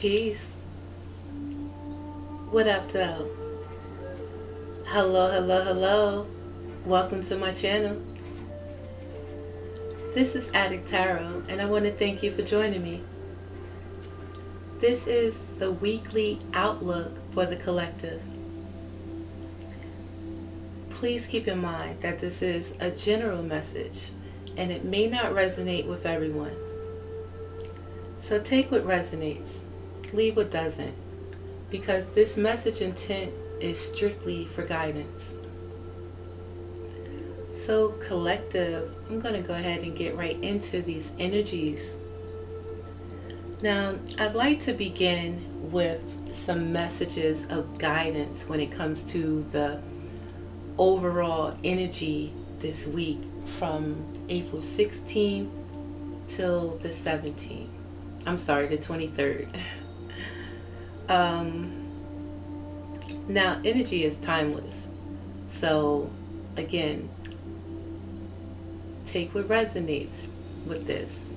Peace. What up, though? Hello, hello, hello. Welcome to my channel. This is Addict Tarot, and I want to thank you for joining me. This is the weekly outlook for the collective. Please keep in mind that this is a general message, and it may not resonate with everyone. So take what resonates, leave what doesn't, because this message intent is strictly for guidance. So collective, I'm going to go ahead and get right into these energies. Now, I'd like to begin with some messages of guidance when it comes to the overall energy this week from April 16th till the 17th. I'm sorry, the 23rd. Now, energy is timeless. So, again, take what resonates with this.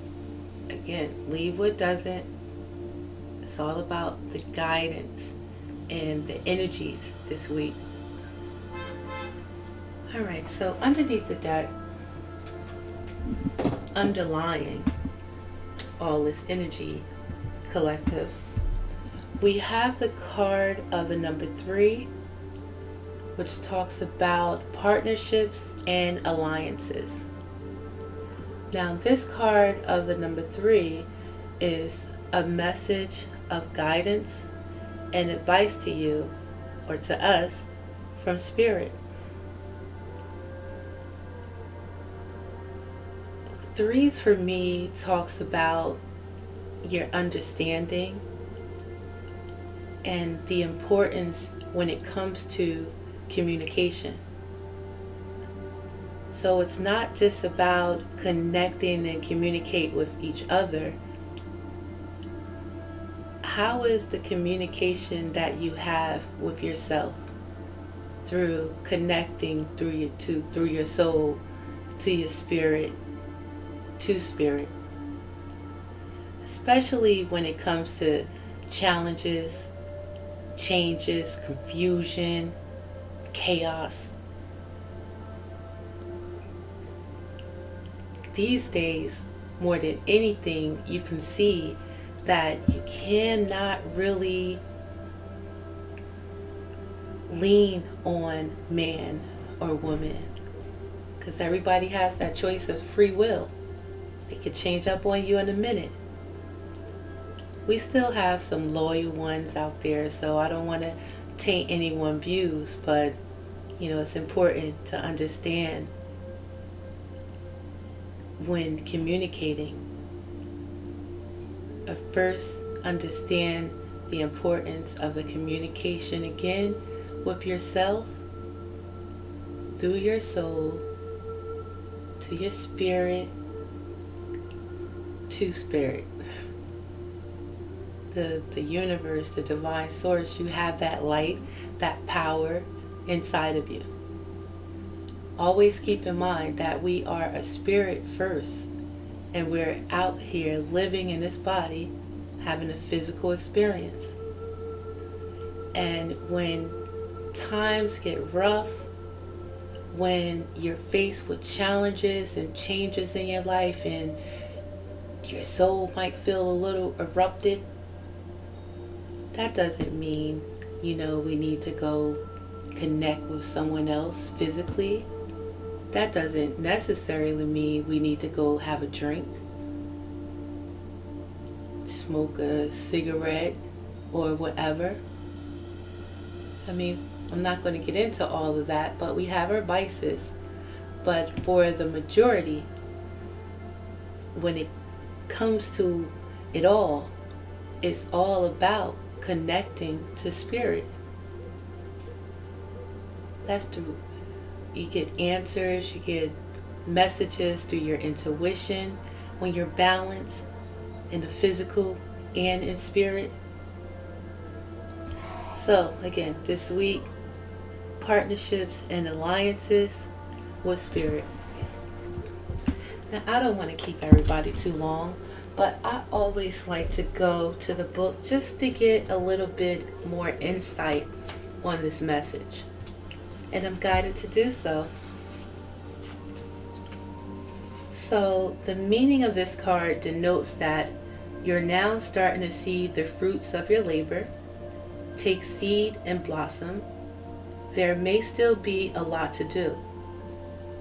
Again, leave what doesn't. It's all about the guidance and the energies this week. Alright, so underneath the deck, underlying all this energy collective, we have the card of the number 3, which talks about partnerships and alliances. Now, this card of the number 3 is a message of guidance and advice to you, or to us, from Spirit. 3s for me talks about your understanding and the importance when it comes to communication. So it's not just about connecting and communicate with each other. How is the communication that you have with yourself through connecting through your soul to your spirit, to spirit? Especially when it comes to challenges, changes, confusion, chaos. These days, more than anything, you can see that you cannot really lean on man or woman, because everybody has that choice of free will. They could change up on you in a minute. We still have some loyal ones out there, so I don't want to taint anyone's views, but it's important to understand when communicating. First, understand the importance of the communication again with yourself, through your soul, to your spirit, to spirit. The universe, the divine source, you have that light, that power inside of you. Always keep in mind that we are a spirit first, and we're out here living in this body, having a physical experience. And when times get rough, when you're faced with challenges and changes in your life, and your soul might feel a little erupted, that doesn't mean, we need to go connect with someone else physically. That doesn't necessarily mean we need to go have a drink, smoke a cigarette, or whatever. I'm not going to get into all of that, but we have our vices. But for the majority, when it comes to it all, it's all about connecting to spirit. That's true. You get answers, you get messages through your intuition when you're balanced in the physical and in spirit. So again, this week, partnerships and alliances with spirit. Now, I don't want to keep everybody too long, But I always like to go to the book just to get a little bit more insight on this message. And I'm guided to do so. So the meaning of this card denotes that you're now starting to see the fruits of your labor take seed and blossom. There may still be a lot to do,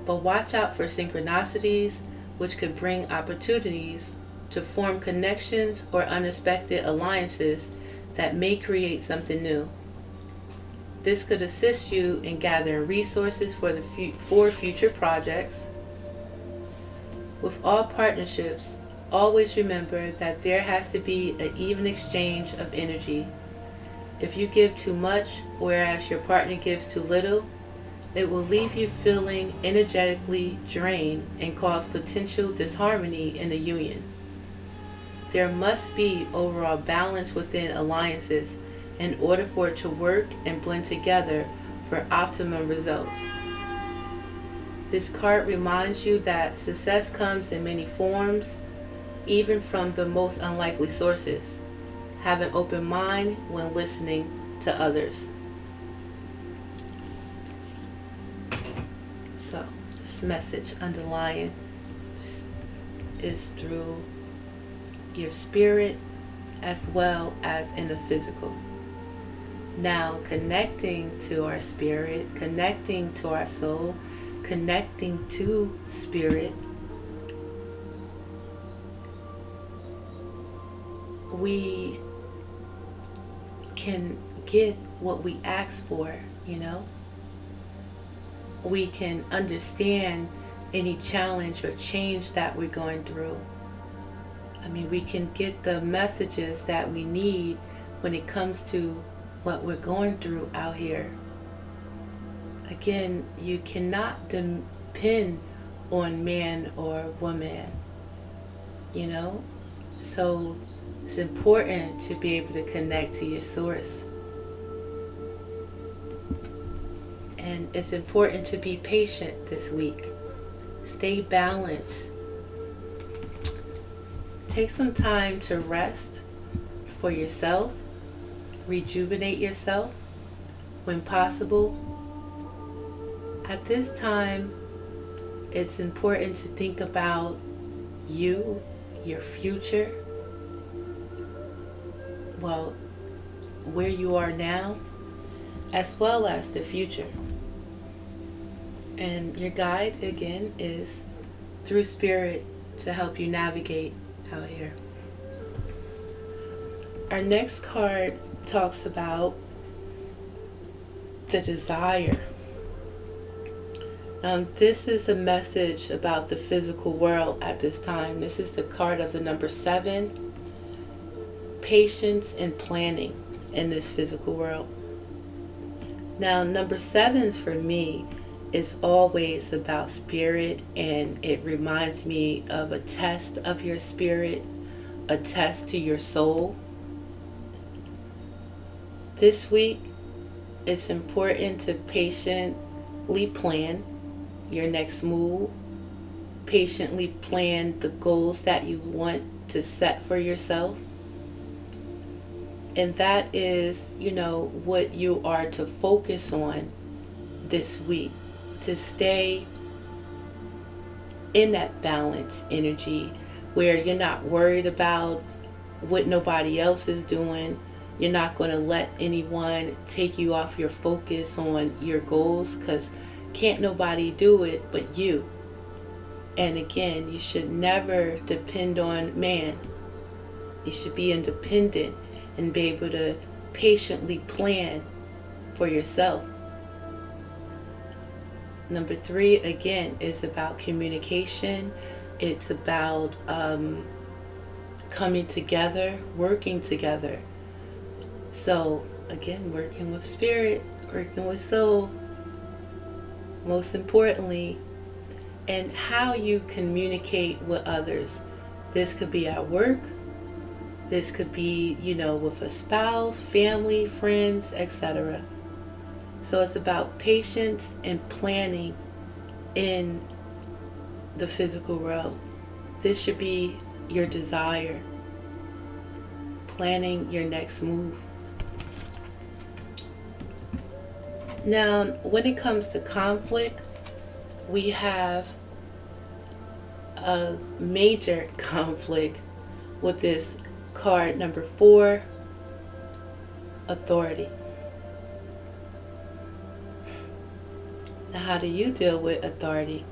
but watch out for synchronicities which could bring opportunities to form connections or unexpected alliances that may create something new. This could assist you in gathering resources for future projects. With all partnerships, always remember that there has to be an even exchange of energy. If you give too much, whereas your partner gives too little, it will leave you feeling energetically drained and cause potential disharmony in the union. There must be overall balance within alliances in order for it to work and blend together for optimum results. This card reminds you that success comes in many forms, even from the most unlikely sources. Have an open mind when listening to others. So, this message underlying is through your spirit as well as in the physical. Now, connecting to our spirit, connecting to our soul, connecting to spirit, we can get what we ask for, We can understand any challenge or change that we're going through. We can get the messages that we need when it comes to what we're going through out here. Again, you cannot depend on man or woman, So it's important to be able to connect to your source. And it's important to be patient this week. Stay balanced. Take some time to rest for yourself. Rejuvenate yourself when possible. At this time, it's important to think about you, your future, where you are now, as well as the future. And your guide, again, is through spirit to help you navigate out here. Our next card talks about the desire. This is a message about the physical world at this time. This is the card of the number 7, patience and planning in this physical world. Now, number 7 for me is always about spirit, and it reminds me of a test of your spirit, a test to your soul. This week, it's important to patiently plan your next move, patiently plan the goals that you want to set for yourself. And that is, what you are to focus on this week, to stay in that balanced energy where you're not worried about what nobody else is doing. You're not going to let anyone take you off your focus on your goals, because can't nobody do it but you. And again, you should never depend on man. You should be independent and be able to patiently plan for yourself. Number 3, again, is about communication. It's about coming together, working together. So, again, working with spirit, working with soul, most importantly, and how you communicate with others. This could be at work. This could be, with a spouse, family, friends, etc. So it's about patience and planning in the physical world. This should be your desire, planning your next move. Now, when it comes to conflict, we have a major conflict with this card number 4, authority. Now, how do you deal with authority?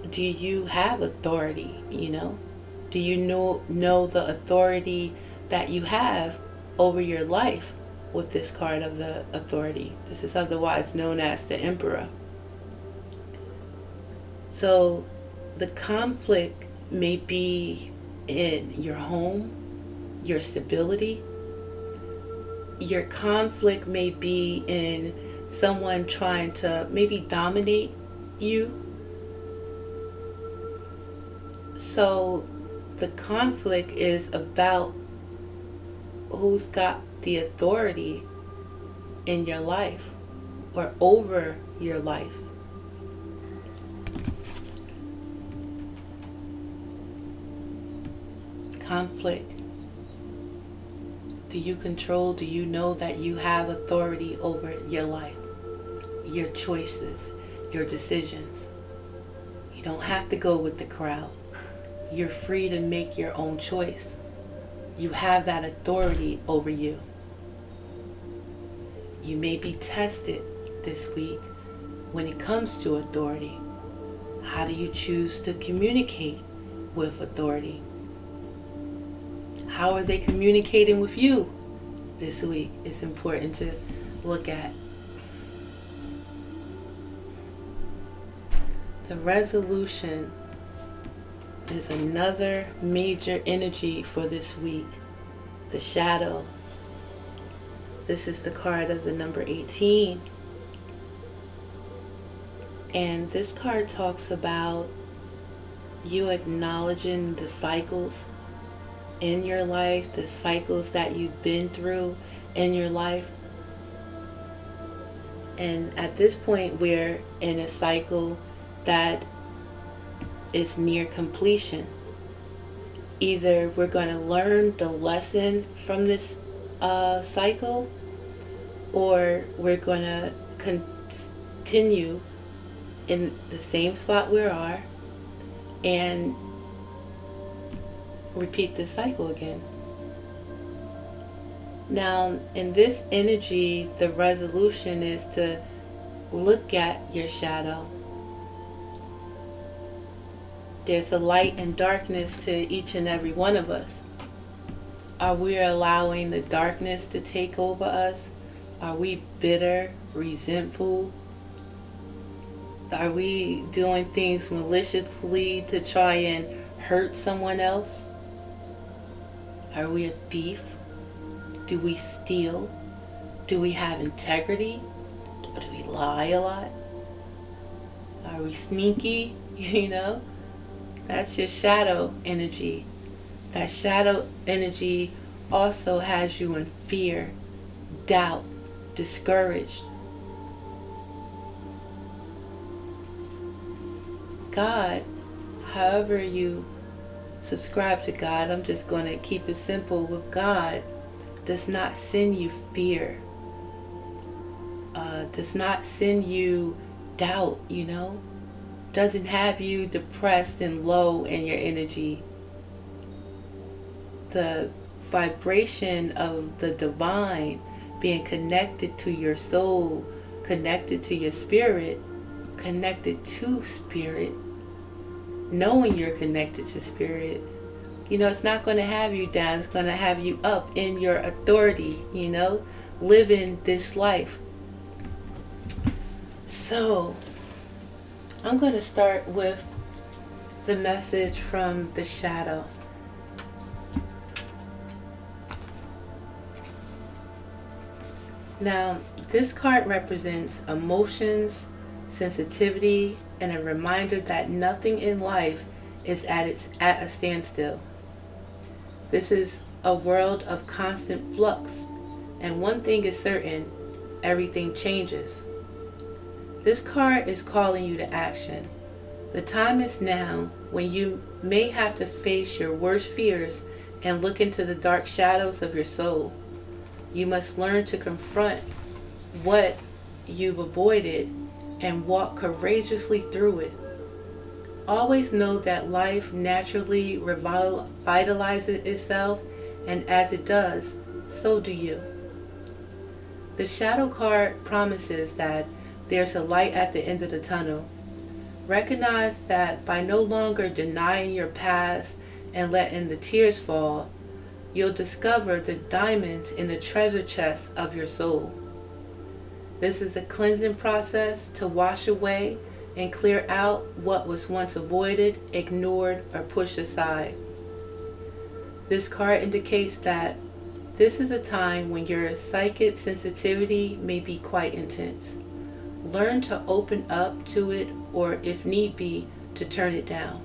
Do you have authority, Do you know the authority that you have over your life with this card of the authority? This is otherwise known as the Emperor. So the conflict may be in your home, your stability. Your conflict may be in someone trying to maybe dominate you. So the conflict is about who's got the authority in your life or over your life. Conflict. Do you control? Do you know that you have authority over your life, your choices, your decisions? You don't have to go with the crowd. You're free to make your own choice. You have that authority over you. You may be tested this week when it comes to authority. How do you choose to communicate with authority? How are they communicating with you this week? It's important to look at. The resolution is another major energy for this week. The shadow. This is the card of the number 18. And this card talks about you acknowledging the cycles in your life, the cycles that you've been through in your life. And at this point, we're in a cycle that is near completion. Either we're going to learn the lesson from this cycle, or we're going to continue in the same spot we are and repeat this cycle again. Now, in this energy, the resolution is to look at your shadow. There's a light and darkness to each and every one of us. Are we allowing the darkness to take over us? Are we bitter, resentful? Are we doing things maliciously to try and hurt someone else? Are we a thief? Do we steal? Do we have integrity? Or do we lie a lot? Are we sneaky? That's your shadow energy. That shadow energy also has you in fear, doubt, discouraged. God, however you subscribe to God, I'm just going to keep it simple with God, does not send you fear, does not send you doubt, doesn't have you depressed and low in your energy. The vibration of the divine being connected to your soul, connected to your spirit, connected to spirit, knowing you're connected to spirit, it's not going to have you down. It's going to have you up in your authority, living this life. So I'm going to start with the message from the shadow. Now, this card represents emotions, sensitivity, and a reminder that nothing in life is at a standstill. This is a world of constant flux, and one thing is certain, everything changes. This card is calling you to action. The time is now when you may have to face your worst fears and look into the dark shadows of your soul. You must learn to confront what you've avoided and walk courageously through it. Always know that life naturally revitalizes itself, and as it does, so do you. The shadow card promises that there's a light at the end of the tunnel. Recognize that by no longer denying your past and letting the tears fall, you'll discover the diamonds in the treasure chest of your soul. This is a cleansing process to wash away and clear out what was once avoided, ignored, or pushed aside. This card indicates that this is a time when your psychic sensitivity may be quite intense. Learn to open up to it, or if need be, to turn it down.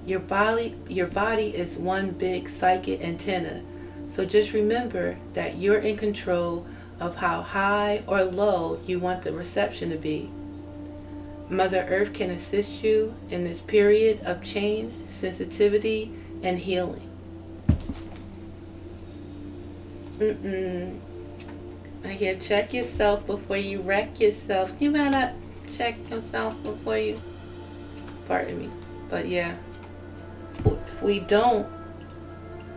Your body is one big psychic antenna, so just remember that you're in control of how high or low you want the reception to be. Mother Earth can assist you in this period of change, sensitivity, and healing. Again, check yourself before you wreck yourself. You better check yourself before you... Pardon me. But yeah. If we don't,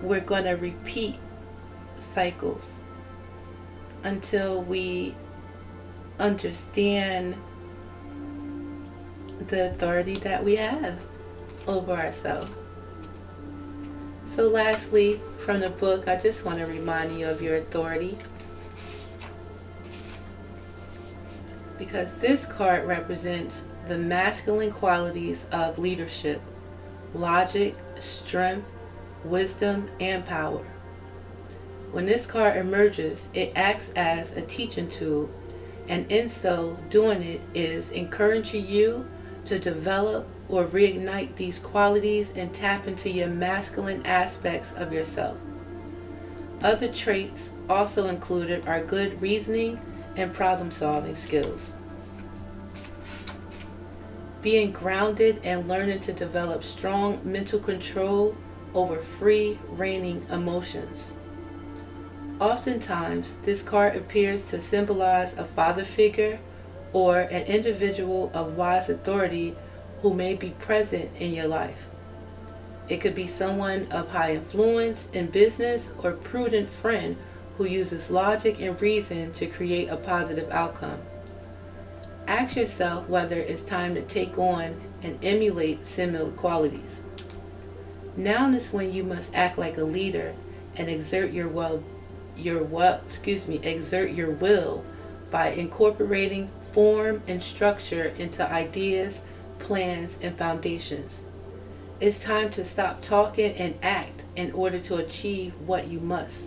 we're going to repeat cycles until we understand the authority that we have over ourselves. So lastly, from the book, I just want to remind you of your authority, because this card represents the masculine qualities of leadership, logic, strength, wisdom, and power. When this card emerges, it acts as a teaching tool, and in so doing it is encouraging you to develop or reignite these qualities and tap into your masculine aspects of yourself. Other traits also included are good reasoning and problem-solving skills. Being grounded and learning to develop strong mental control over free reigning emotions. Oftentimes, this card appears to symbolize a father figure or an individual of wise authority who may be present in your life. It could be someone of high influence in business or prudent friend who uses logic and reason to create a positive outcome. Ask yourself whether it's time to take on and emulate similar qualities. Now is when you must act like a leader and exert your will by incorporating form and structure into ideas, plans, and foundations. It's time to stop talking and act in order to achieve what you must.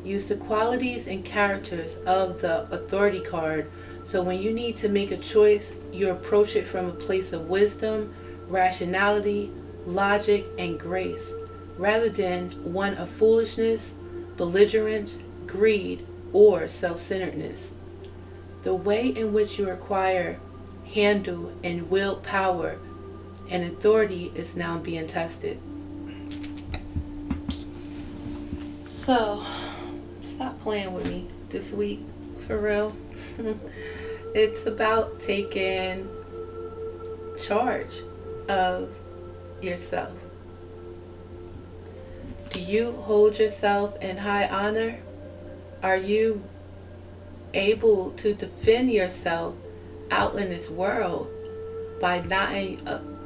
Use the qualities and characters of the authority card, so when you need to make a choice, you approach it from a place of wisdom, rationality, logic, and grace, rather than one of foolishness, belligerence, greed, or self-centeredness. The way in which you acquire, handle, and wield power and authority is now being tested. So, stop playing with me this week, for real. It's about taking charge of yourself. Do you hold yourself in high honor? Are you able to defend yourself out in this world by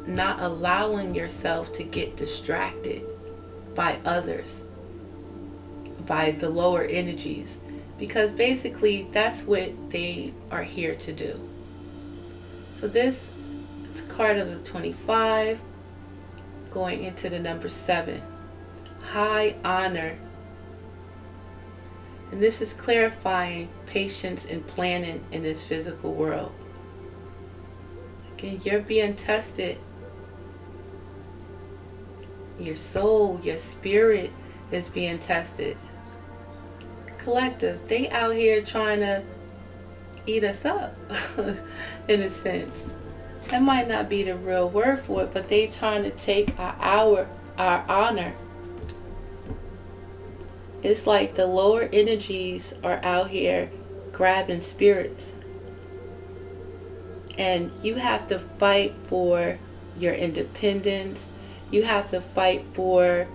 not allowing yourself to get distracted by others, by the lower energies? Because basically that's what they are here to do. So this is card of the 25 going into the number 7. High honor. And this is clarifying patience and planning in this physical world. Again, you're being tested. Your soul, your spirit is being tested. Collective, they out here trying to eat us up in a sense. That might not be the real word for it, but they trying to take our honor. It's like the lower energies are out here grabbing spirits. And you have to fight for your independence. You have to fight for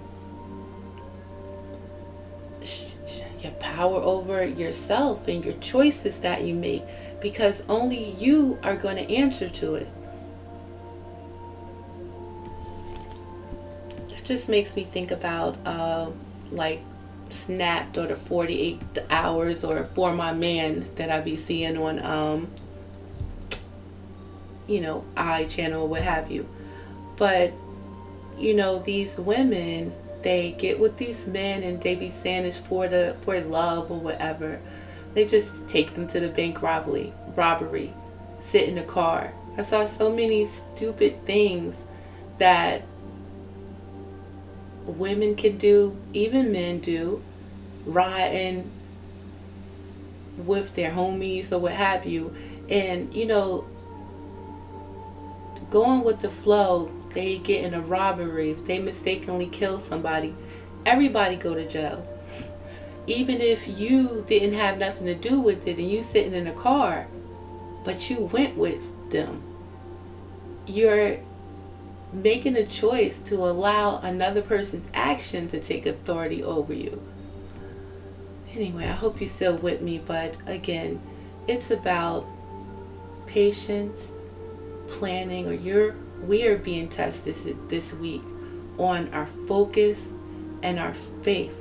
your power over yourself and your choices that you make, because only you are going to answer to it. It just makes me think about like Snapped or the 48 hours or For My Man that I be seeing on iChannel, what have you. But these women, they get with these men and they be saying it's for love or whatever. They just take them to the bank robbery, sit in the car. I saw so many stupid things that women can do, even men do, riding with their homies or what have you. And going with the flow, they get in a robbery, if they mistakenly kill somebody, everybody go to jail. Even if you didn't have nothing to do with it and you sitting in a car, but you went with them, you're making a choice to allow another person's action to take authority over you. Anyway, I hope you're still with me, but again, it's about patience, planning, we are being tested this week on our focus and our faith.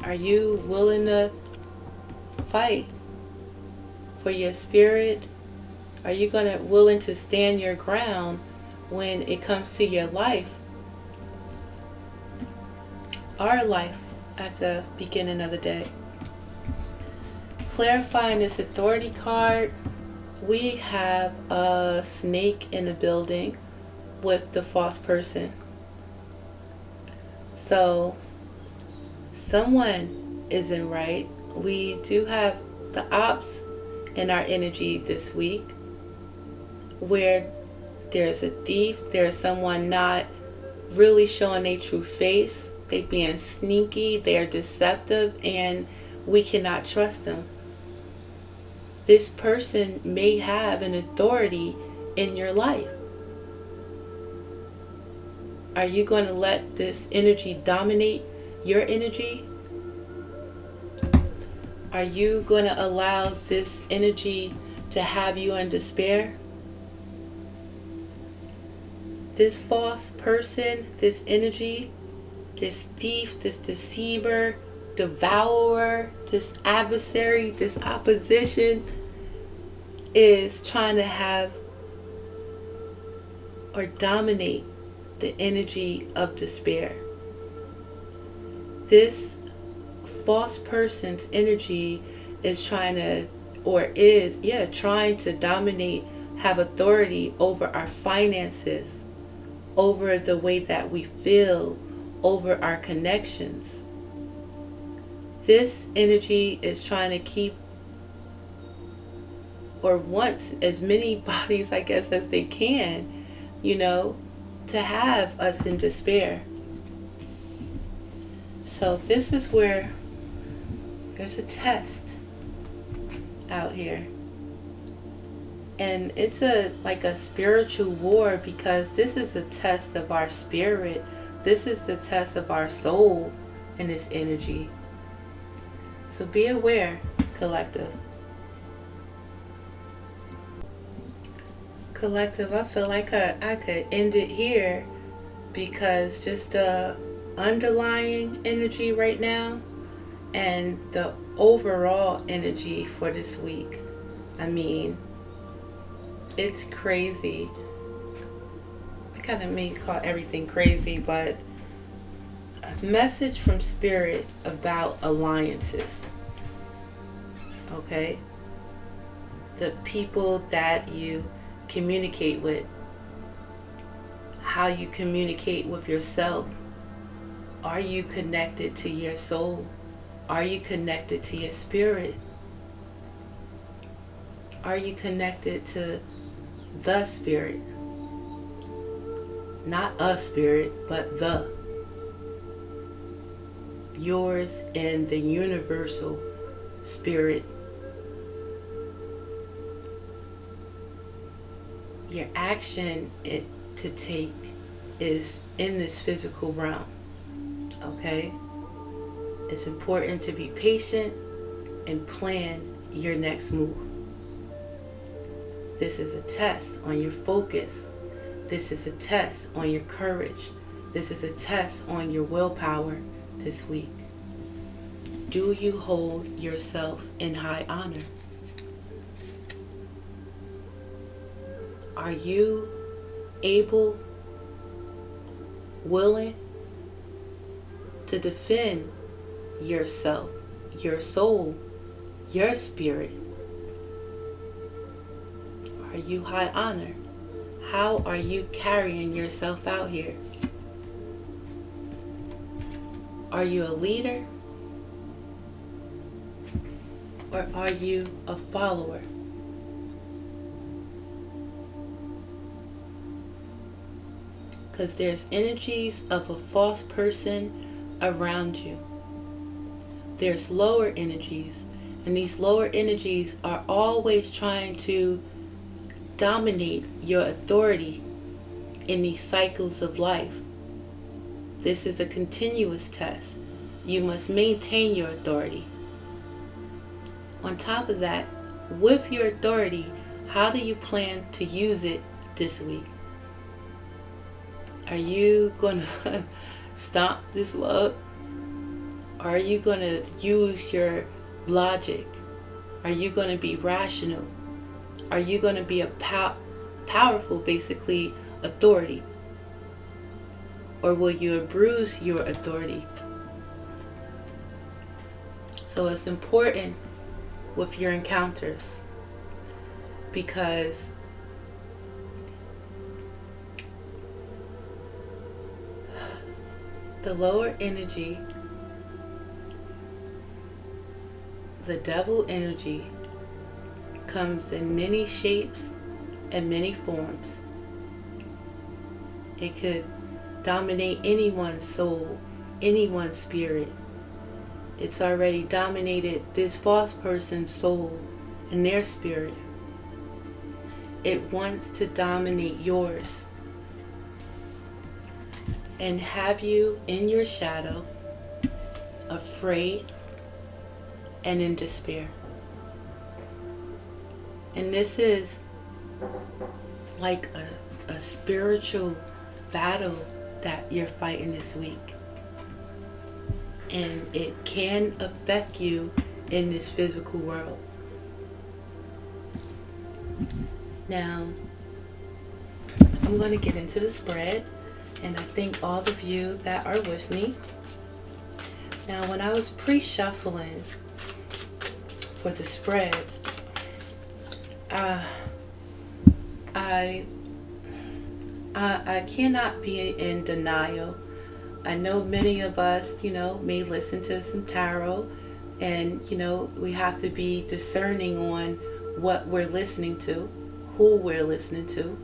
Are you willing to fight for your spirit? Are you willing to stand your ground when it comes to your life? Our life at the beginning of the day. Clarifying this authority card, we have a snake in the building with the false person. So someone isn't right. We do have the ops in our energy this week, where there's a thief, there's someone not really showing their true face. They being sneaky, they're deceptive, and we cannot trust them. This person may have an authority in your life. Are you going to let this energy dominate your energy? Are you going to allow this energy to have you in despair? This false person, this energy, this thief, this deceiver, devourer, this adversary, this opposition is trying to have or dominate the energy of despair. This false person's energy is trying to dominate, have authority over our finances, over the way that we feel, over our connections. This energy is trying to keep or want as many bodies, I guess, as they can, to have us in despair. So this is where there's a test out here. And it's like a spiritual war, because this is a test of our spirit. This is the test of our soul in this energy. So be aware, collective. Collective, I feel like I could end it here, because just the underlying energy right now and the overall energy for this week. I mean, it's crazy. I kind of may call everything crazy, but a message from Spirit about alliances. Okay? The people that you communicate with, how you communicate with yourself. Are you connected to your soul? Are you connected to your spirit? Are you connected to the spirit? Not a spirit, but the. Yours and the universal spirit. Your action to take is in this physical realm. Okay? It's important to be patient and plan your next move. This is a test on your focus. This is a test on your courage. This is a test on your willpower this week. Do you hold yourself in high honor? Are you able, willing to defend yourself, your soul, your spirit? Are you high honor? How are you carrying yourself out here? Are you a leader? Or are you a follower? Because there's energies of a false person around you. There's lower energies, and these lower energies are always trying to dominate your authority in these cycles of life. This is a continuous test. You must maintain your authority. On top of that, with your authority, how do you plan to use it this week? Are you going to stomp this up? Are you going to use your logic? Are you going to be rational? Are you going to be a powerful, basically, authority? Or will you abuse your authority? So it's important with your encounters, because the lower energy, the devil energy, comes in many shapes and many forms. It could dominate anyone's soul, anyone's spirit. It's already dominated this false person's soul and their spirit. It wants to dominate yours and have you in your shadow, afraid and in despair. And this is like a spiritual battle that you're fighting this week. And it can affect you in this physical world. Now, I'm going to get into the spread, and I thank all of you that are with me. Now, when I was pre-shuffling for the spread, I cannot be in denial. I know many of us, may listen to some tarot, and, we have to be discerning on what we're listening to, who we're listening to.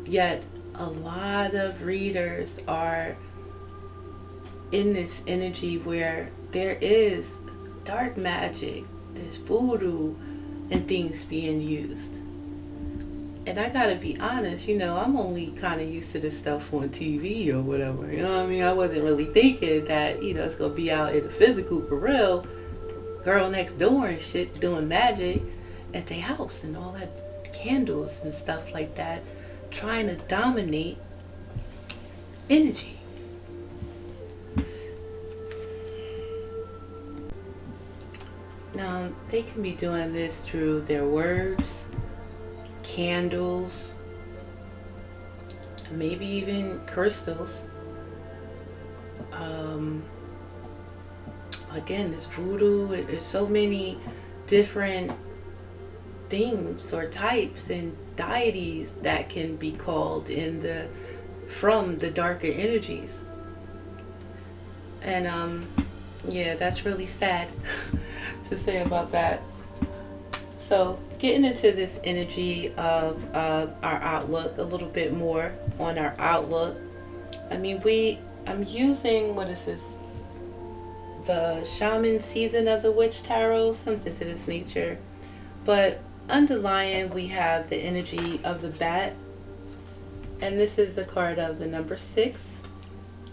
Yet, a lot of readers are in this energy where there is dark magic, there's voodoo, and things being used. And I gotta be honest, I'm only kind of used to this stuff on TV or whatever. You know what I mean? I wasn't really thinking that, it's gonna be out in the physical for real. Girl next door and shit doing magic at their house and all that, candles and stuff like that, trying to dominate energy. Now, they can be doing this through their words, candles, maybe even crystals. Again, this voodoo, there's so many different things or types and deities that can be called from the darker energies. And yeah, that's really sad to say about that. So getting into this energy of our outlook, a little bit more on our outlook. I mean, I'm using, what is this? The Shaman Season of the Witch Tarot, something to this nature. But underlying, we have the energy of the bat. And this is the card of the number 6.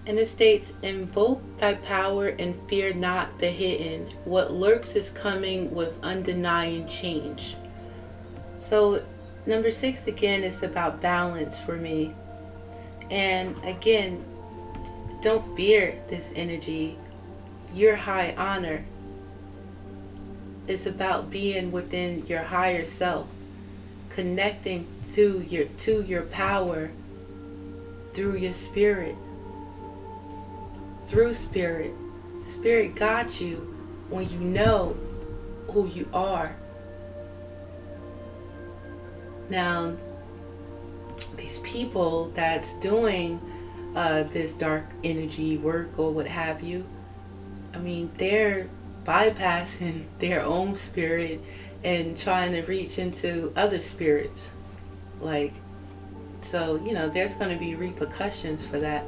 And it states, invoke thy power and fear not the hidden. What lurks is coming with undenying change. So number 6 again is about balance for me. And again, don't fear this energy. Your high honor is about being within your higher self, connecting to your power through your spirit. Through spirit. Spirit got you when you know who you are. Now, these people that's doing this dark energy work or what have you, I mean, they're bypassing their own spirit and trying to reach into other spirits. Like, so, there's going to be repercussions for that.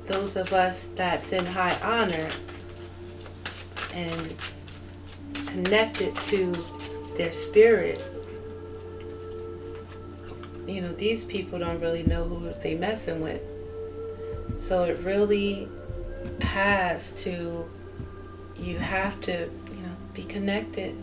Those of us that's in high honor and connected to their spirit, these people don't really know who they messing with. So it really you have to, be connected.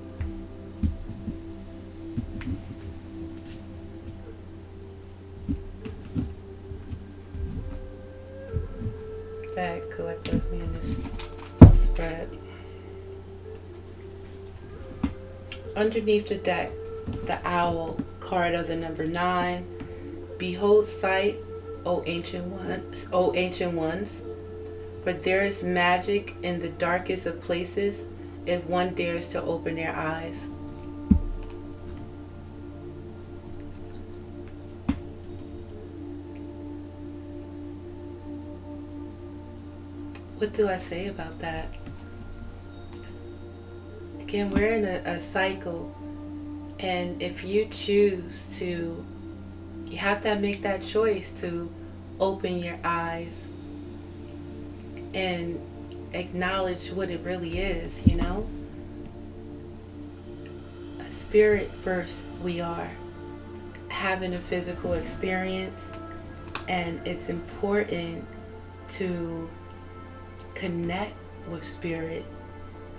That collective me in this spread. Underneath the deck, the owl card of the number 9. Behold sight, O ancient ones, for there is magic in the darkest of places if one dares to open their eyes. What do I say about that? Again, we're in a cycle, and if you choose to, you have to make that choice to open your eyes and acknowledge what it really is, A spirit first we are, having a physical experience, and it's important to connect with spirit,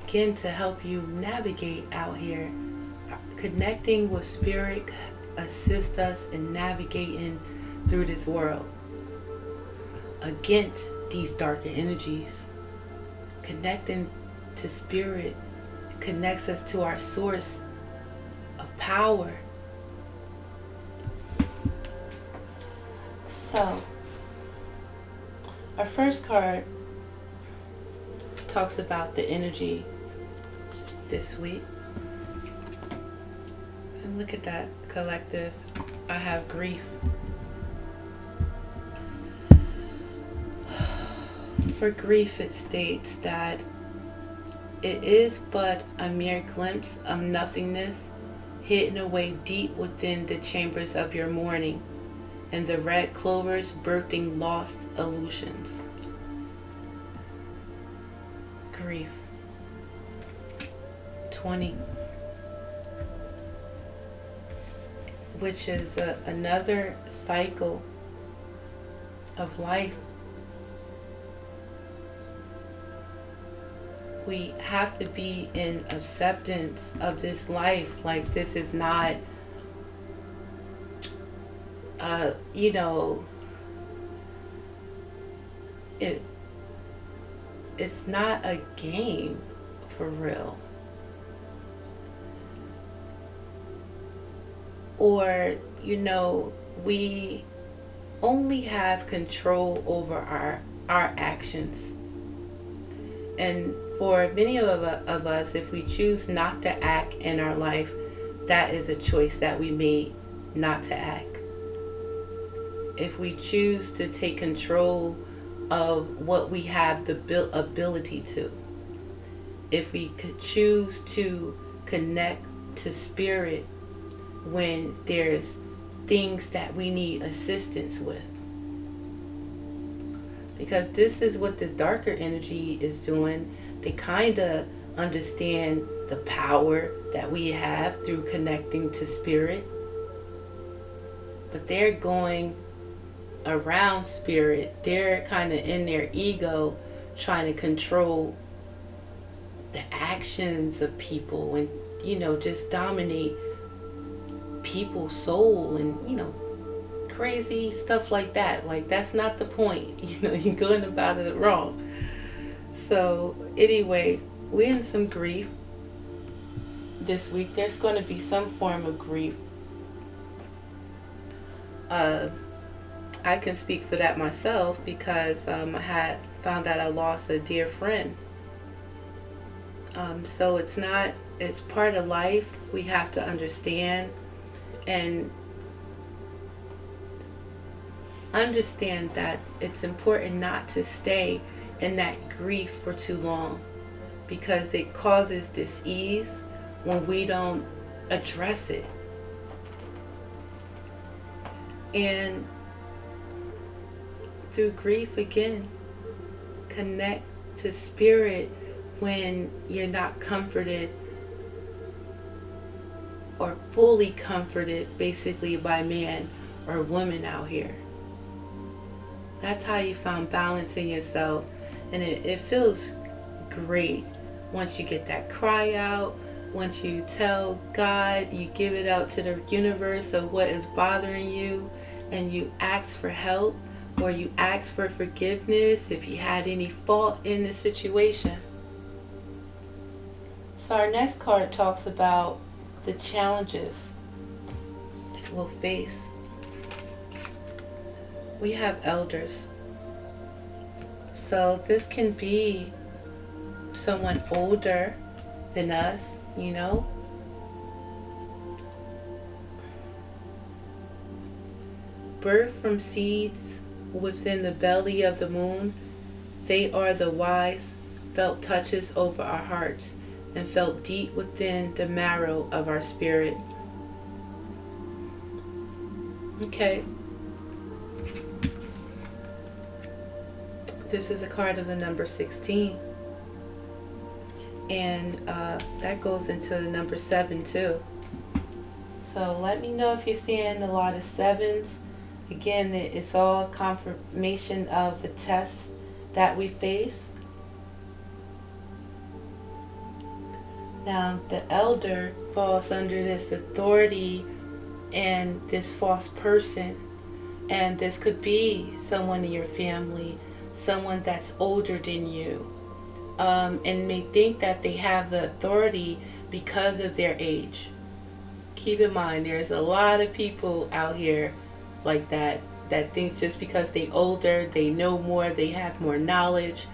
again, to help you navigate out here. Connecting with spirit assists us in navigating through this world against these darker energies. Connecting to spirit connects us to our source of power. So, our first card talks about the energy this week. And look at that collective. I have grief. For grief, it states that it is but a mere glimpse of nothingness hidden away deep within the chambers of your mourning, and the red clovers birthing lost illusions. Grief. 20, which is another cycle of life. We have to be in acceptance of this life. Like, this is not it's not a game for real. Or, we only have control over our actions. And for many of us, if we choose not to act in our life, that is a choice that we made not to act. if we choose to take control of what we have the ability to, if we could choose to connect to spirit when there's things that we need assistance with. Because this is what this darker energy is doing. They kind of understand the power that we have through connecting to spirit, but they're going around spirit. They're kind of in their ego trying to control the actions of people and, just dominate people's soul and, crazy stuff like that. Like, that's not the point. You're going about it wrong. So anyway, we're in some grief this week. There's going to be some form of grief. I can speak for that myself because I had found out I lost a dear friend. So it's part of life. We have to understand and understand that it's important not to stay in that grief for too long, because it causes dis-ease when we don't address it. And through grief, again, connect to spirit when you're not comforted or fully comforted, basically, by man or woman out here. That's how you found balance in yourself. And it feels great once you get that cry out, once you tell God, you give it out to the universe of what is bothering you, and you ask for help, or you ask for forgiveness if you had any fault in the situation. So our next card talks about the challenges that we'll face. We have elders. So this can be someone older than us, Birth from seeds within the belly of the moon, they are the wise, felt touches over our hearts and felt deep within the marrow of our spirit. Okay. This is a card of the number 16. And that goes into the number 7 too. So let me know if you're seeing a lot of 7s. Again, it's all confirmation of the tests that we face. Now, the elder falls under this authority and this false person. And this could be someone in your family, someone that's older than you, and may think that they have the authority because of their age. Keep in mind, there's a lot of people out here like that think just because they older, they know more, they have more knowledge.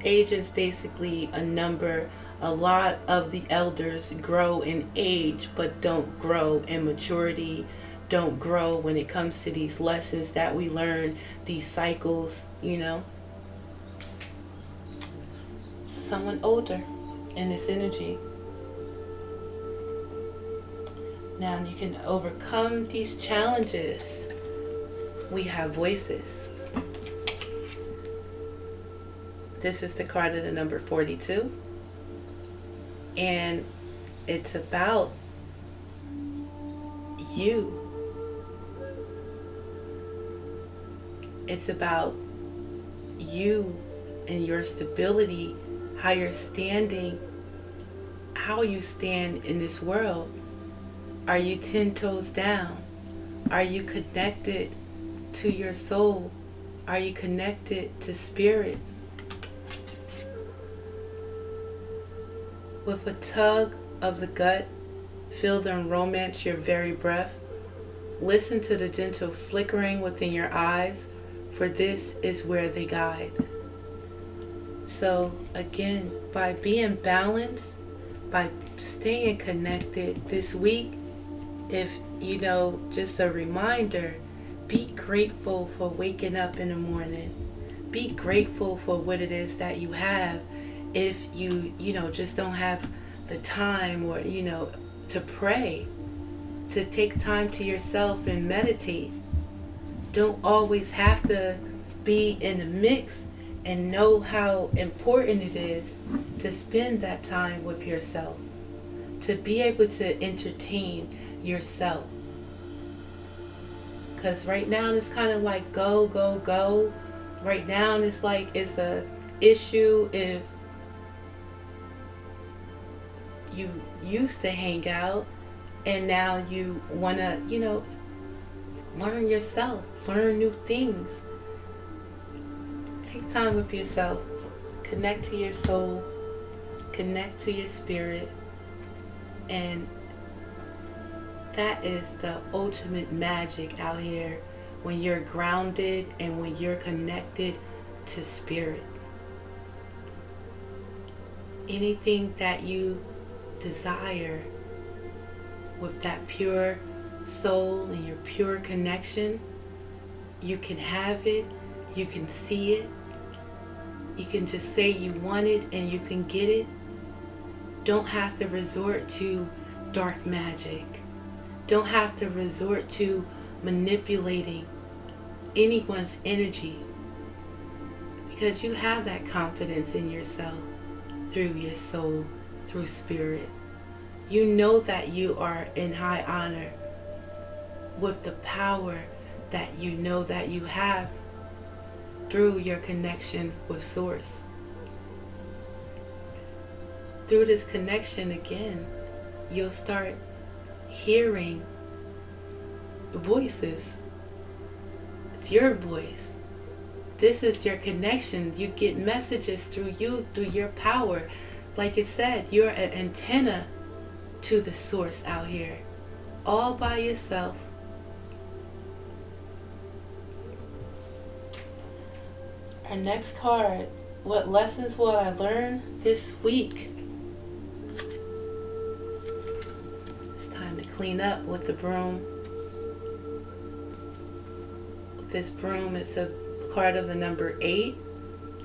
Age is basically a number. A lot of the elders grow in age, but don't grow in maturity, don't grow when it comes to these lessons that we learn, these cycles, Someone older in this energy. Now you can overcome these challenges. We have voices. This is the card of the number 42. And it's about you. It's about you and your stability, how you're standing, how you stand in this world. Are you 10 toes down? Are you connected to your soul? Are you connected to spirit? With a tug of the gut, feel them romance your very breath. Listen to the gentle flickering within your eyes, for this is where they guide. So again, by being balanced, by staying connected this week, if just a reminder, Be grateful for waking up in the morning. Be grateful for what it is that you have. If you just don't have the time, or to pray, to take time to yourself and meditate. Don't always have to be in the mix, and know how important it is to spend that time with yourself, to be able to entertain yourself. Because right now it's kind of like go, go, go. Right now it's like it's a issue if you used to hang out and now you want to, learn yourself, learn new things. Take time with yourself. Connect to your soul. Connect to your spirit. And that is the ultimate magic out here, when you're grounded and when you're connected to spirit. Anything that you desire with that pure soul and your pure connection, you can have it, you can see it, you can just say you want it and you can get it. Don't have to resort to dark magic. Don't have to resort to manipulating anyone's energy, because you have that confidence in yourself through your soul, through spirit. You know that you are in high honor with the power that you know that you have through your connection with Source. Through this connection, again, you'll start hearing voices. It's your voice. This is your connection. You get messages through you, through your power. Like it said, you're an antenna to the Source out here, all by yourself. Our next card, what lessons will I learn this week? It's time to clean up with the broom. This broom is a card of the number 8,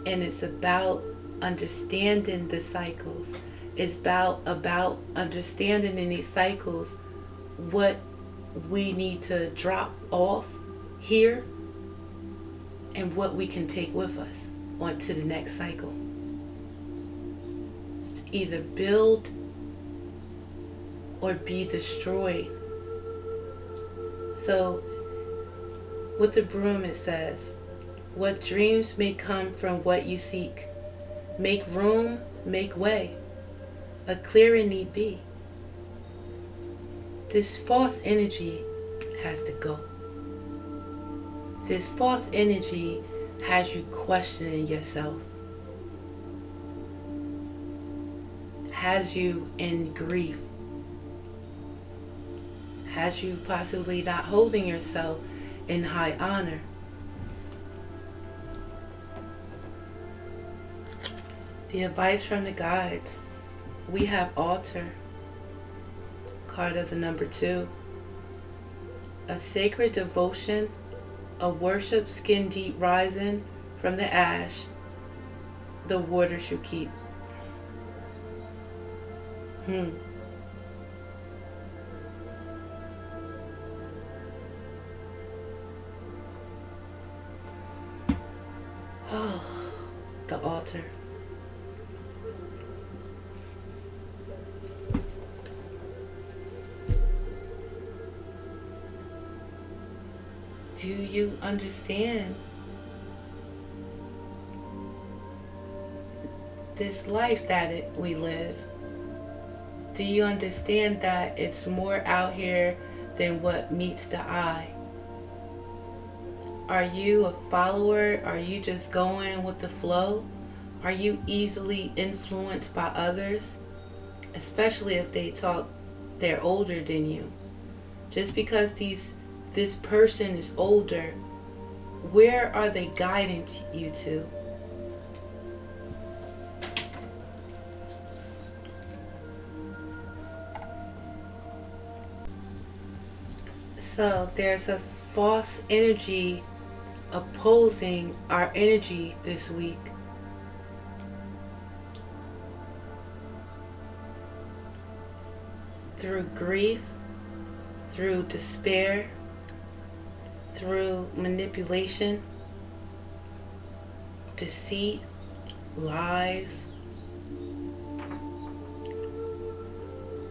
and it's about understanding the cycles. It's about understanding in these cycles what we need to drop off here and what we can take with us onto the next cycle. It's to either build or be destroyed. So with the broom it says, what dreams may come from what you seek. Make room, make way. A clearer need be. This false energy has to go. This false energy has you questioning yourself. Has you in grief. Has you possibly not holding yourself in high honor. The advice from the guides. We have altar. Card of the number 2. A sacred devotion, a worship skin deep rising from the ash, the waters you keep. Oh, the altar. Do you understand this life that we live? Do you understand that it's more out here than what meets the eye? Are you a follower? Are you just going with the flow? Are you easily influenced by others? Especially if they're older than you. Just because this person is older, where are they guiding you to? So there's a false energy opposing our energy this week. Through grief, through despair, through manipulation, deceit, lies.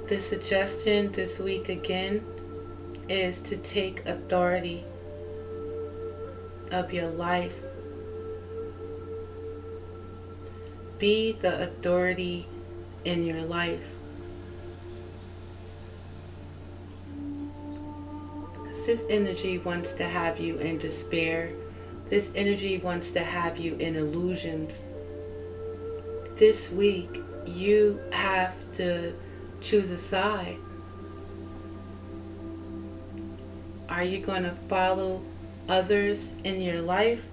The suggestion this week again is to take authority of your life. Be the authority in your life. Because this energy wants to have you in despair. This energy wants to have you in illusions. This week, you have to choose a side. Are you going to follow others in your life?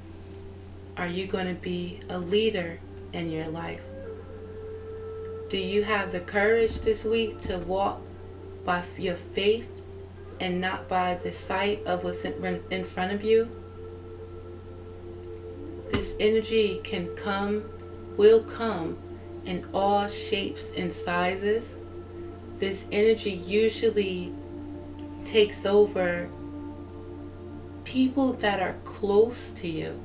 Are you going to be a leader in your life? Do you have the courage this week to walk by your faith and not by the sight of what's in front of you? This energy will come in all shapes and sizes. This energy usually takes over people that are close to you.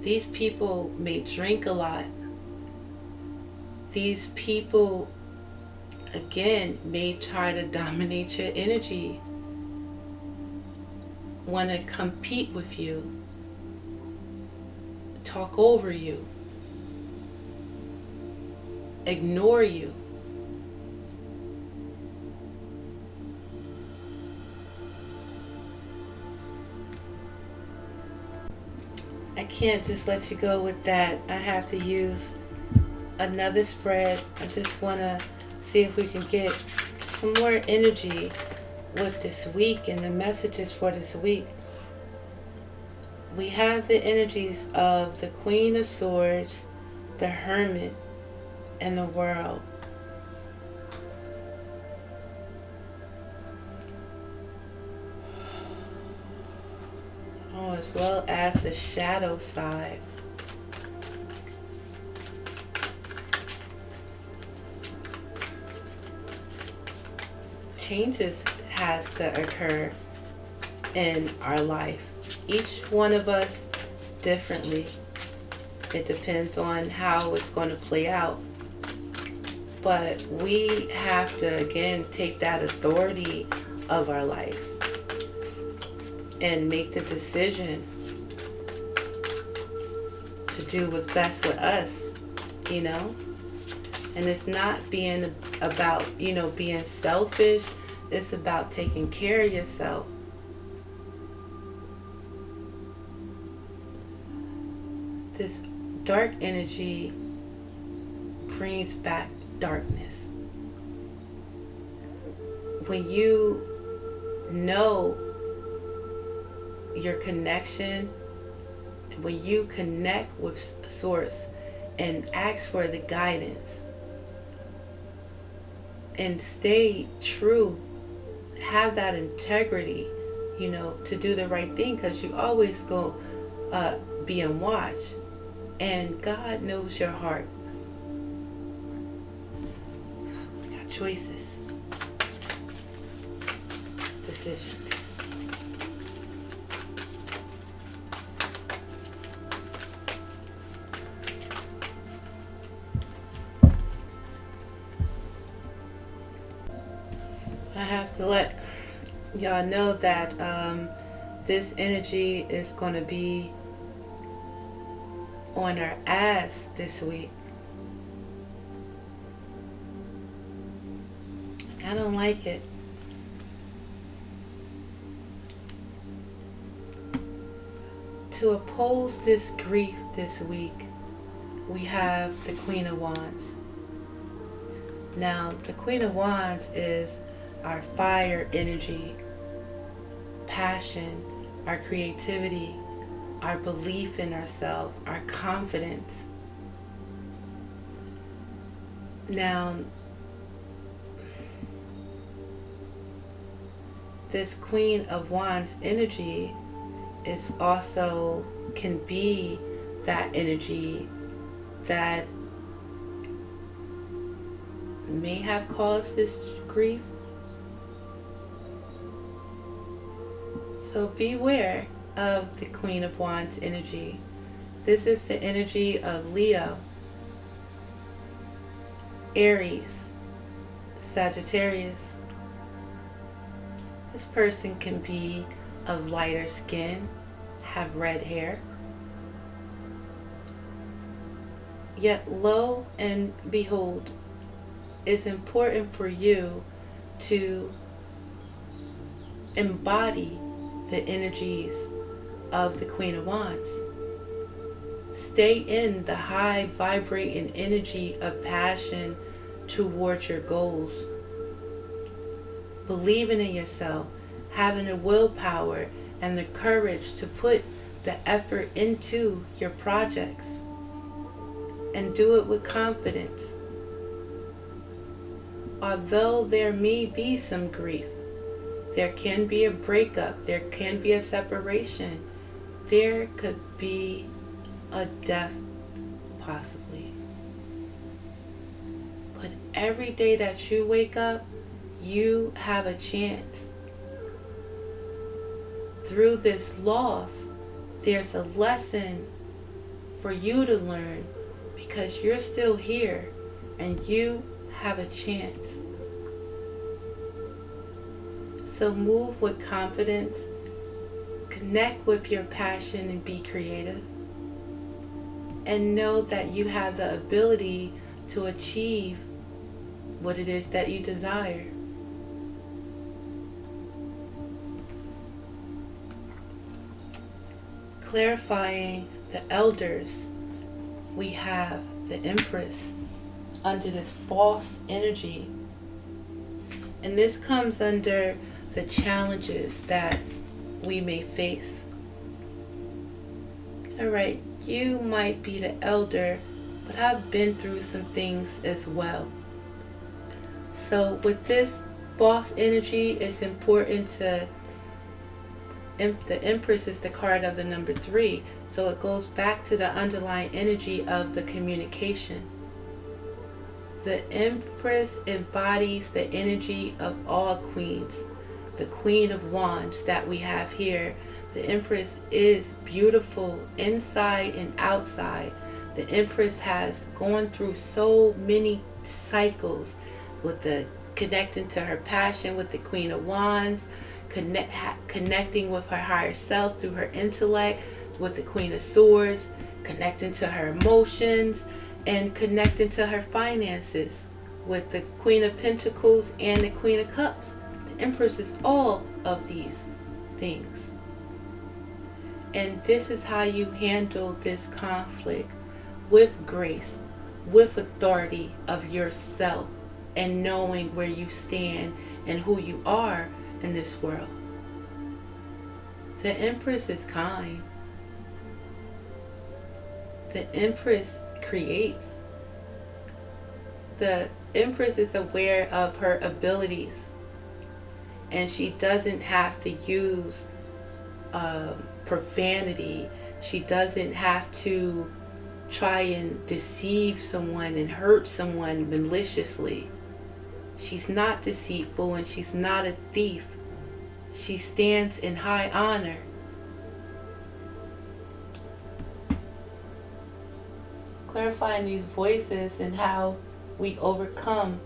These people may drink a lot. These people, again, may try to dominate your energy, want to compete with you, talk over you, ignore you. I can't just let you go with that. I have to use another spread. I just want to see if we can get some more energy with this week and the messages for this week. We have the energies of the Queen of Swords, the Hermit, and the World. Oh, as well as the shadow side. Changes has to occur in our life. Each one of us differently. It depends on how it's going to play out. But we have to, again, take that authority of our life and make the decision to do what's best with us, you know? And it's not being about, being selfish. It's about taking care of yourself. This dark energy brings back darkness. When you know your connection, when you connect with Source and ask for the guidance and stay true, have that integrity, to do the right thing, because you always go be on watch, and God knows your heart. We got choices, decisions. I have to let y'all know that this energy is going to be on our ass this week. I don't like it. To oppose this grief this week, we have the Queen of Wands. Now, the Queen of Wands is our fire energy, passion, our creativity, our belief in ourselves, our confidence. Now, this Queen of Wands energy is also can be that energy that may have caused this grief. So beware of the Queen of Wands energy. This is the energy of Leo, Aries, Sagittarius. This person can be of lighter skin, have red hair. Yet lo and behold, it's important for you to embody the energies of the Queen of Wands. Stay in the high vibrating energy of passion towards your goals. Believing in yourself, having the willpower and the courage to put the effort into your projects, and do it with confidence. Although there may be some grief, there can be a breakup, there can be a separation, there could be a death possibly. But every day that you wake up, you have a chance. Through this loss, there's a lesson for you to learn, because you're still here and you have a chance. So move with confidence, connect with your passion and be creative. And know that you have the ability to achieve what it is that you desire. Clarifying the elders, we have the Empress under this false energy. And this comes under the challenges that we may face. Alright, you might be the elder, but I've been through some things as well. So with this false energy, it's important to, the Empress is the card of the number 3, so it goes back to the underlying energy of the communication. The Empress embodies the energy of all queens, the Queen of Wands that we have here. The Empress is beautiful inside and outside. The Empress has gone through so many cycles with the connecting to her passion with the Queen of Wands, connecting with her higher self through her intellect with the Queen of Swords, connecting to her emotions, and connecting to her finances with the Queen of Pentacles and the Queen of Cups. The Empress is all of these things. And this is how you handle this conflict, with grace, with authority of yourself, and knowing where you stand and who you are in this world. The Empress is kind. The Empress creates. The Empress is aware of her abilities, and she doesn't have to use profanity. She doesn't have to try and deceive someone and hurt someone maliciously. She's not deceitful, and she's not a thief. She stands in high honor. Clarifying these voices and how we overcome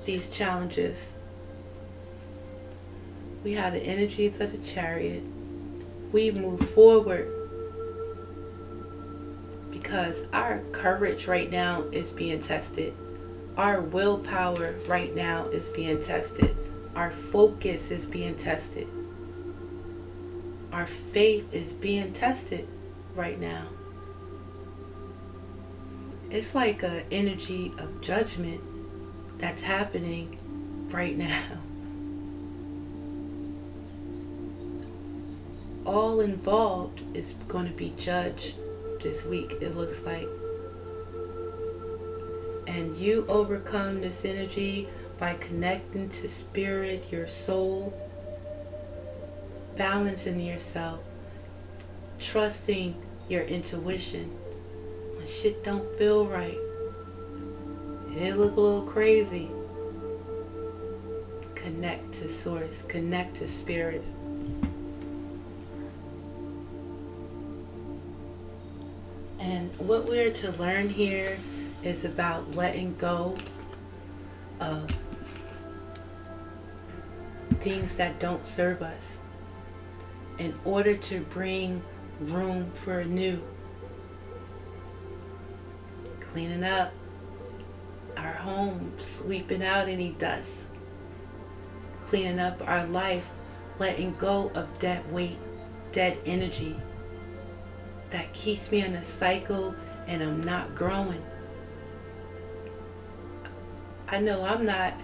these challenges. We have the energies of the Chariot. We move forward because our courage right now is being tested. Our willpower right now is being tested. Our focus is being tested. Our faith is being tested right now. It's like an energy of judgment that's happening right now. All involved is going to be judged this week, it looks like. And you overcome this energy by connecting to spirit, your soul, balancing yourself, trusting your intuition. When shit don't feel right, it look a little crazy, connect to source, connect to spirit. And what we're to learn here is about letting go of things that don't serve us in order to bring room for new. Cleaning up our home, sweeping out any dust, cleaning up our life, letting go of dead weight, dead energy that keeps me in a cycle and I'm not growing. I know I'm not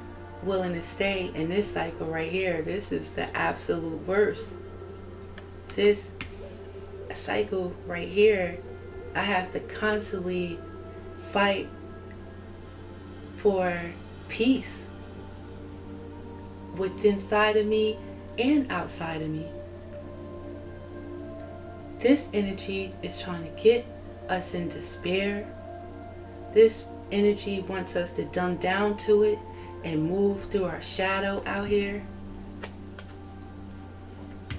willing to stay in this cycle right here. This is the absolute worst. This cycle right here, I have to constantly fight for peace within inside of me and outside of me. This energy is trying to get us in despair. This energy wants us to dumb down to it and move through our shadow out here.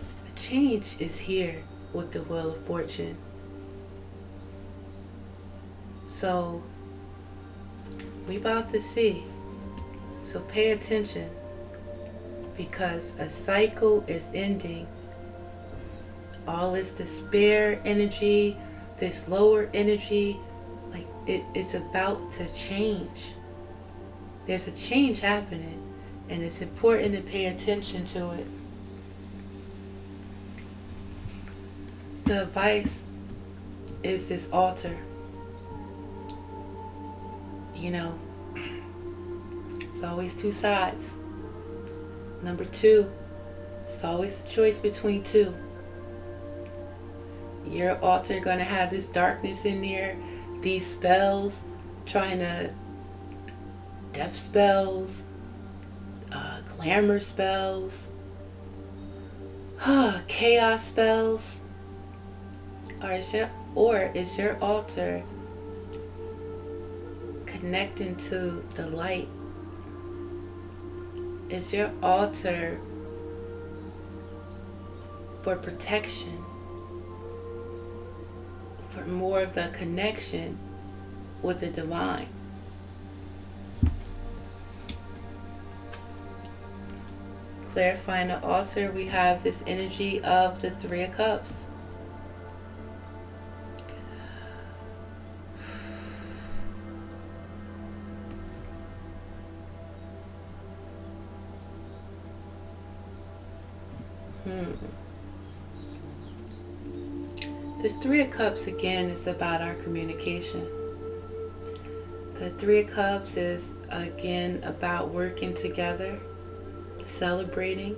A change is here with the Wheel of Fortune. So we about to see. So pay attention, because a cycle is ending. All this despair energy, this lower energy, like it's about to change. There's a change happening, and it's important to pay attention to it. The advice is this altar. You know, it's always two sides. Number two, it's always a choice between two. Your altar gonna have this darkness in there, these spells, trying to death spells, glamour spells, chaos spells, or is your altar connecting to the light? Is your altar for protection, for more of the connection with the divine? Clarifying the altar, we have this energy of the Three of Cups. This Three of Cups again is about our communication. The Three of Cups is again about working together, celebrating.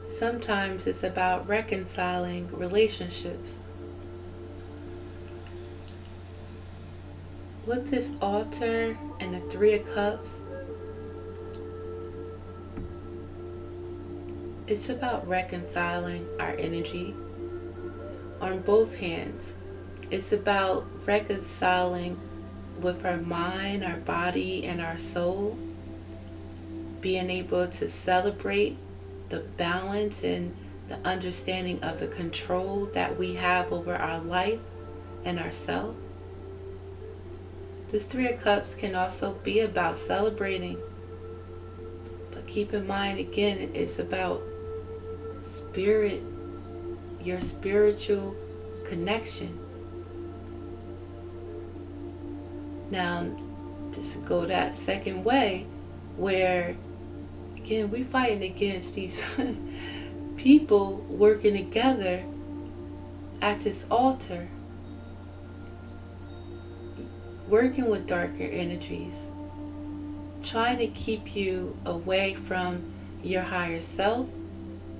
Sometimes it's about reconciling relationships. With this altar and the Three of Cups, it's about reconciling our energy on both hands. It's about reconciling with our mind, our body, and our soul. Being able to celebrate the balance and the understanding of the control that we have over our life and ourself. This Three of Cups can also be about celebrating. But keep in mind, again, it's about spirit, your spiritual connection. Now, just to go that second way, where again we're fighting against these people working together at this altar, working with darker energies, trying to keep you away from your higher self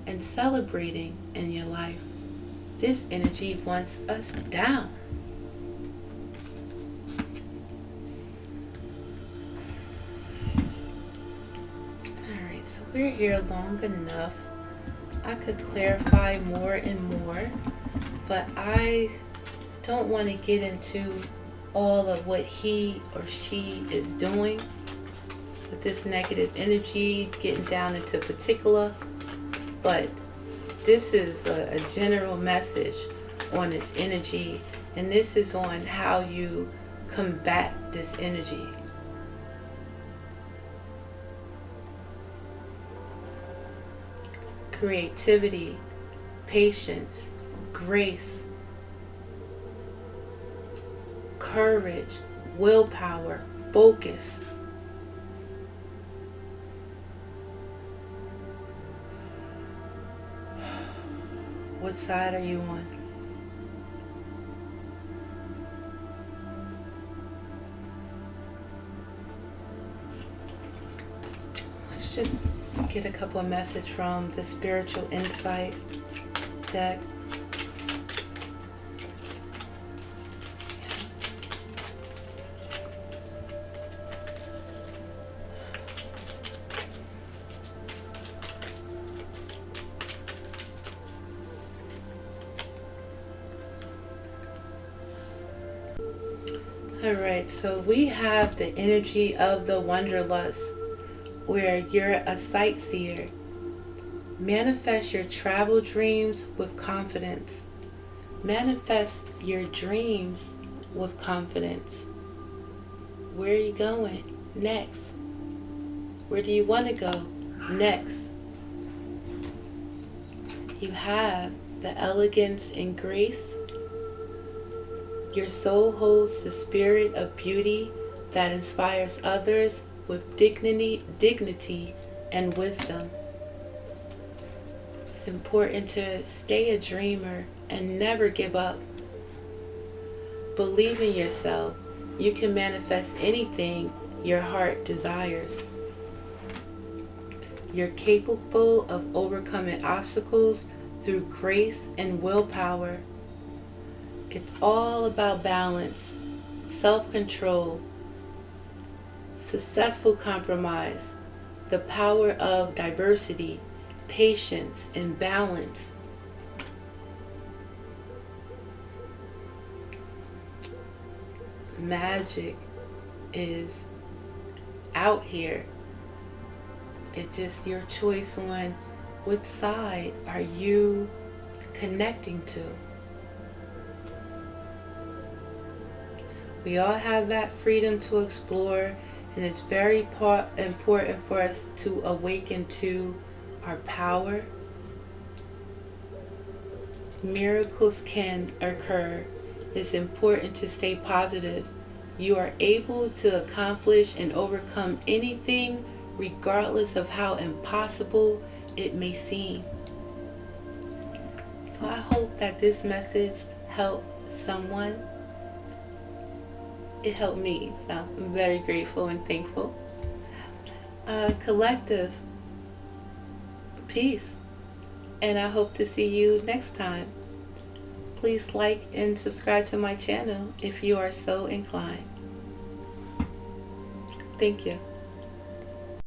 and celebrating in your life. This energy wants us down. Alright, so we're here long enough. I could clarify more and more, but I don't want to get into all of what he or she is doing with this negative energy, getting down into particular, but this is a general message on this energy, and this is on how you combat this energy. Creativity, patience, grace, courage, willpower, focus. What side are you on? Let's just get a couple of messages from the Spiritual Insight deck. Alright, so we have the energy of the Wanderlust, where you're a sightseer. Manifest your travel dreams with confidence. Manifest your dreams with confidence. Where are you going next? Where do you want to go next? You have the elegance and grace. Your soul holds the spirit of beauty that inspires others with dignity and wisdom. It's important to stay a dreamer and never give up. Believe in yourself. You can manifest anything your heart desires. You're capable of overcoming obstacles through grace and willpower. It's all about balance, self-control, successful compromise, the power of diversity, patience, and balance. Magic is out here. It's just your choice on what side are you connecting to. We all have that freedom to explore, and it's very important for us to awaken to our power. Miracles can occur. It's important to stay positive. You are able to accomplish and overcome anything, regardless of how impossible it may seem. So I hope that this message helped someone. It helped me, so I'm very grateful and thankful. Collective peace, and I hope to see you next time. Please like and subscribe to my channel if you are so inclined. Thank you.